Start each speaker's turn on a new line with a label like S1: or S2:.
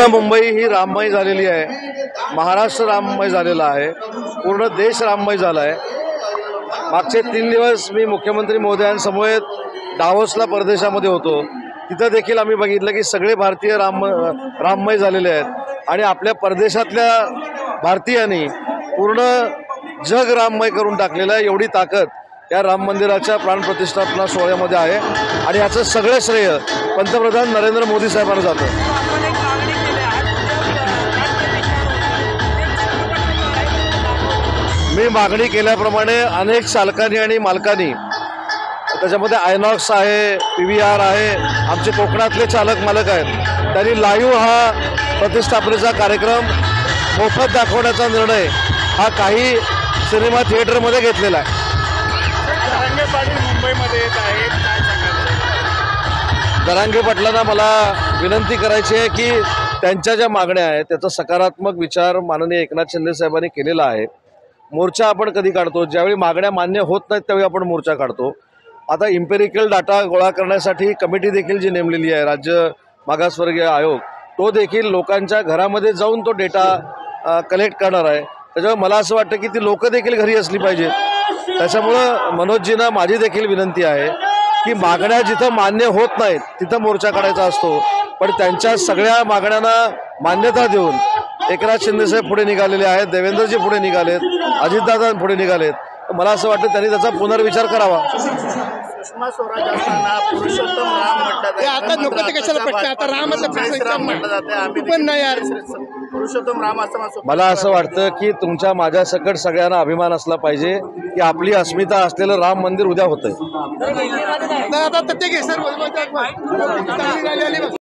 S1: पूर्ण मुंबई ही राममय झालेली आहे, महाराष्ट्र राममय झालेला आहे, पूर्ण देश राममय झाला आहे। मागचे 3 दिवस मी मुख्यमंत्री महोदयांसमवेत डावोसला परदेशामध्ये होतो, तिथं देखील आम्ही बघितलं की सगळे भारतीय राममय झालेले आहेत आणि आपल्या परदेशातल्या भारतीयांनी पूर्ण जग राममय करून टाकलेलं आहे। एवढी ताकद या राम मंदिराच्या प्राणप्रतिष्ठापना सोहळ्यामध्ये आहे आणि याचं सगळं श्रेय पंतप्रधान नरेंद्र मोदी साहेबांना जातं। मी मागणी केल्याप्रमाणे अनेक चालकांनी आणि मालकांनी, त्याच्यामध्ये आयनॉक्स आहे, PVR आहे, आमचे कोकणातले चालक मालक आहेत, त्यांनी लाईव्ह हा प्रतिष्ठापनेचा कार्यक्रम मोफत दाखवण्याचा निर्णय हा काही सिनेमा थिएटरमध्ये घेतलेला आहे।
S2: मुंबईमध्ये येत आहेत, काय सांगाल?
S1: जरांगे पाटलांना मला विनंती करायची आहे की त्यांच्या ज्या मागण्या आहेत त्याचा सकारात्मक विचार माननीय एकनाथ शिंदे साहेबांनी केलेला आहे। मोर्चा आपण कधी काढतो, ज्यावेळी मागण्या मान्य होत नाहीत त्यावेळी आपण मोर्चा काढतो। आता इम्पेरिकल डाटा गोळा करण्यासाठी कमिटी देखील जी नेमलेली आहे, राज्य मागासवर्गीय आयोग, तो देखील लोकांच्या घरामध्ये जाऊन तो डेटा कलेक्ट करणार आहे। त्याच्यामुळे मला असं वाटतं की ती लोकं देखील घरी असली पाहिजेत। त्याच्यामुळं मनोजजींना माझी देखील विनंती आहे की मागण्या जिथं मान्य होत नाहीत तिथं मोर्चा काढायचा असतो, पण त्यांच्या सगळ्या मागण्यांना मान्यता देऊन एकनाथ शिंदेसाहेब पुढे निघालेले आहेत, देवेंद्रजी पुढे निघालेत, अजितदादा पुढे निघालेत। मला असं वाटतं त्यांनी त्याचा पुनर्विचार करावा।
S2: सुषमा स्वराज असताना पुरुषोत्तम राम म्हटलं जाते,
S3: आता नको ते कशाला प्रश्न, आता
S2: राम म्हटलं जाते, आम्ही
S3: पण नाही यार,
S2: पुरुषोत्तम राम असताना
S1: मला असं वाटतं की तुमच्या माझ्या सकट सगळ्यांना अभिमान असला पाहिजे की आपली अस्मिता असलेलं राम मंदिर उद्या होतंय।
S3: आता ते घे सर